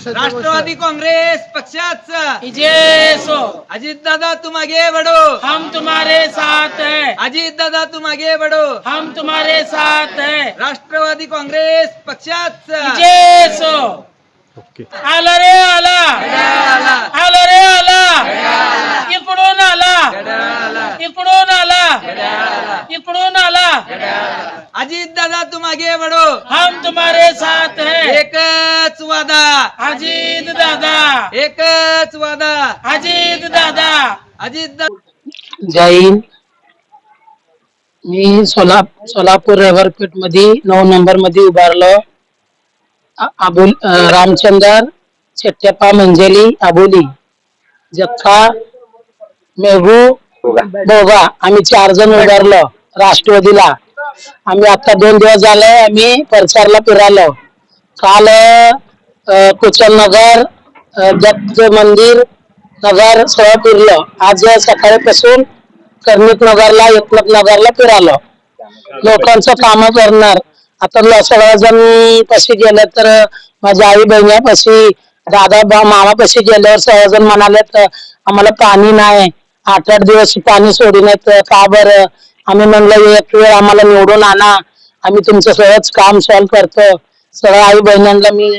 राष्ट्रवादी कांग्रेस पक्षाचा विजय सो। अजित दादा तुम आगे बढ़ो, हम तुम्हारे साथ हैं। अजित दादा तुम आगे बढ़ो, हम तुम्हारे साथ हैं। राष्ट्रवादी कांग्रेस पक्षाचा विजय सो। आला रे आला, आला, आला रे आला, इकडून आला, आला, इकडून आला, इकडून आला। अजित दादा तुम आगे बढ़ो, हम तुम्हारे साथ हैं। एकच वादा, अजित दादा, एकच वादा, अजित दादा। अजित दादा। जय हिंद. मी सोलापूर रेव्हरपेठ मध्ये 9 नंबर मध्ये उभारलो. अबोल रामचंदर चेट्टेप्पा मंजेली अबोली जत्था मेघू बोगा आम्ही 4 जण उभारलो राष्ट्रवादीला. आम्ही आता 2 दिवस झाले आम्ही प्रचारला फिरालो. काल कुचल नगर, दत्त मंदिर नगर सगळं फिरलो. आज सकाळपासून कर्णिक नगरला, एकनाथ नगरला फिरालो. लोकांचं काम करणार. आता सगळेजण कशी गेले तर माझ्या आई बहिणीपाशी, दादा मामापाशी गेल्यावर सगळेजण म्हणाले तर आम्हाला पाणी नाही, 8-8 दिवस पाणी सोडी नाही. का बरं? आम्ही म्हणलं एक वेळ आम्हाला निवडून आणा, आम्ही तुमचं सगळंच काम सॉल्व करतो. सगळ्या आई बहिणींना मी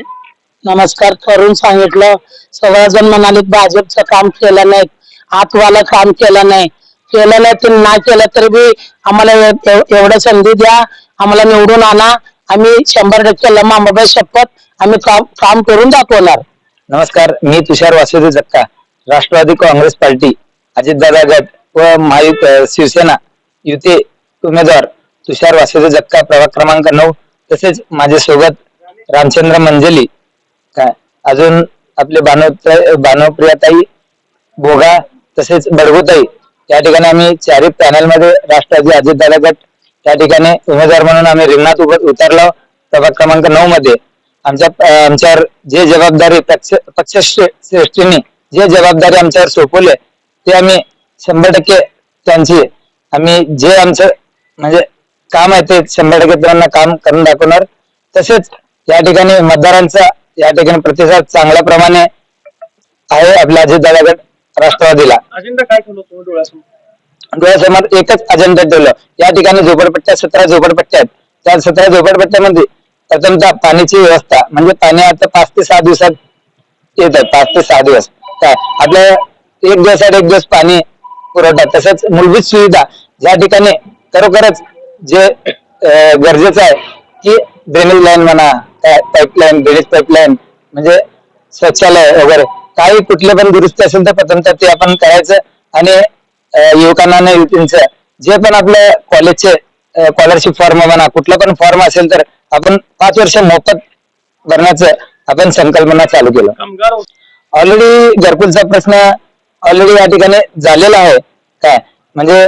नमस्कार करून सांगितलं. सगळेजण म्हणाले भाजपचं काम केलं नाही, आतवाला काम केलं नाही. केलं नाही तर नाही केलं तरी बी आम्हाला एवढं संधी द्या, आम्हाला निवडून आणा. आम्ही 100% लमाबाई शपथ आम्ही काम करून दाखवणार. नमस्कार, मी तुषार वासुदेव जगता, राष्ट्रवादी काँग्रेस पार्टी, अजितदादा गट व शिवसेना युती उमेदवार तुषार वासुदेव जगता, प्रभाग क्रमांक 9. तसेच माझे सोबत रामचंद्र मंजेली, काय अजून आपले भानुप्रियाताई भोगा, तसेच बडगुताई. त्या ठिकाणी आम्ही 4 पॅनल मध्ये राष्ट्रवादी अजितदादा गट त्या ठिकाणी उमेदवार म्हणून आम्ही रिंगणात उतरलो. प्रभाग क्रमांक 9 मध्ये आमच्यावर जे जबाबदारी पक्षश्रेष्ठींनी जे जबाबदारी आमच्यावर सोपवले ते आम्ही 100% त्यांची आम्ही जे आमचं म्हणजे काम आहे ते 100% त्यांना काम करून दाखवणार. तसेच या ठिकाणी मतदारांचा या ठिकाणी प्रतिसाद चांगल्या प्रमाणे आहे आपल्या अजितदादा गट राष्ट्रवादीला. अजेंडा काय ठेवलं तुम्ही डोळ्यासमोर? डोळ्यासमोर एकच अजेंडा ठेवलं. या ठिकाणी झोपडपट्ट्या 17 झोपडपट्ट्या आहेत. त्या 17 झोपडपट्ट्यामध्ये प्रथमतः पाण्याची व्यवस्था, म्हणजे पाणी आता 5 ते 6 दिवसात येत आहे. 5 ते 6 दिवस काय आपल्या 1 दिवसात 1 दिवस पाणी पुरवठा. तसंच मूलभूत सुविधा ज्या ठिकाणी खरोखरच जे गरजेचं आहे की ड्रेनेज लाईन म्हणा, पाईपलाईन, ड्रेनेज पाईपलाईन, म्हणजे शौचालय वगैरे काही कुठले पण दुरुस्ती असेल तर प्रथमतः ते आपण करायचं. आणि युवकांना युवतींचं जे पण आपल्या कॉलेजचे स्कॉलरशिप फॉर्म म्हणा, कुठला पण फॉर्म असेल तर आपण 5 वर्ष मोफत भरण्याचं आपण संकल्पना चालू केलं. कामगार ऑलरेडी घरकुलचा प्रश्न ऑलरेडी या ठिकाणी झालेला आहे. काय म्हणजे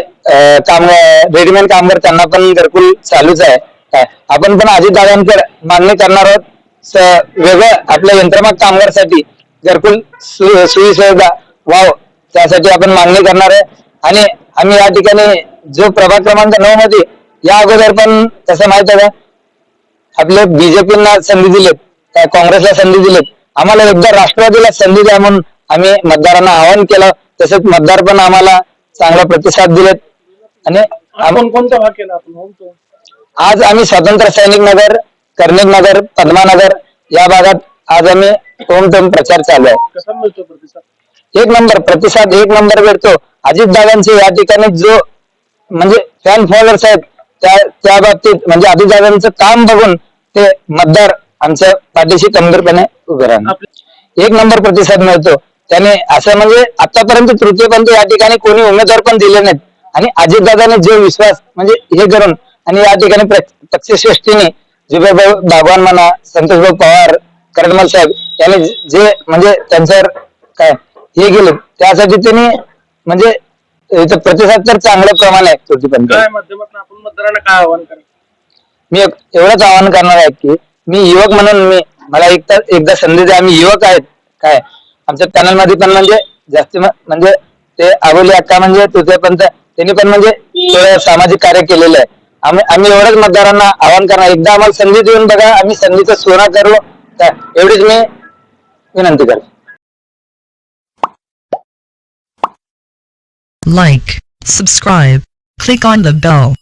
रेडीमेड कामगार त्यांना पण घरकुल चालूच आहे. काय आपण पण अजितदादांकडे मागणी करणार आहोत वेगळं आपल्या यंत्रमाग कामगारसाठी घरकुल सुविधा व्हावं, त्यासाठी आपण मागणी करणार आहे. आणि आम्ही या ठिकाणी जो प्रभाग क्रमांक 9 मध्ये या अगोदर पण तसं माहित आहे का, आपले बीजेपीना संधी दिलेत, काय काँग्रेसला संधी दिलेत, आम्हाला एकदा राष्ट्रवादीला संधी द्या म्हणून आम्ही मतदारांना आवाहन केलं. तसेच मतदार पण आम्हाला चांगला प्रतिसाद दिलेत. आणि आपण कोणता भाग केला? आपण आज आम्ही स्वातंत्र्य सैनिक नगर, कर्णिक नगर, पद्मानगर या भागात आज आम्ही टोमटोम प्रचार चालू आहे. कसा मिळतो प्रतिसाद? 1 नंबर प्रतिसाद, 1 नंबर भेटतो. अजितदादांचे या ठिकाणी जो म्हणजे फॅन फॉलोअर्स आहेत त्या बाबतीत म्हणजे अजितदादांचं काम बघून ते मतदार आमच्या पाठीशी खंबीरपणे उभे राहणार. 1 नंबर प्रतिसाद मिळतो. त्याने असं म्हणजे आतापर्यंत तृतीयपंथ या ठिकाणी कोणी उमेदवार पण दिले नाहीत. आणि अजितदादाने जो विश्वास म्हणजे हे करून आणि या ठिकाणी पक्षश्रेष्ठीने जुबेरभाऊ बागवान म्हणा, संतोषभाऊ पवार, करडमल साहेब यांनी जे म्हणजे त्यांच्यावर काय हे गेले त्यासाठी त्यांनी म्हणजे प्रतिसाद तर चांगल्या प्रमाणे आहे. तृतीयपंथ काय माध्यमातून आपण मतदारांना काय आवाहन करा? मी एवढंच आवाहन करणार आहे की मी युवक म्हणून मला एकदा संधी द्या. आम्ही युवक आहेत. काय आमच्या पॅनल मध्ये पण म्हणजे जास्त म्हणजे ते आबोली अक्का म्हणजे तृतीयपंथ त्यांनी पण म्हणजे थोडं सामाजिक कार्य केलेलं आहे. आम्ही एवढंच मतदारांना आवाहन करणार, एकदा आम्हाला संधी देऊन बघा, आम्ही संधीचं सोना करू. एवढीच मी विनंती करतो. Like, subscribe, click on the bell.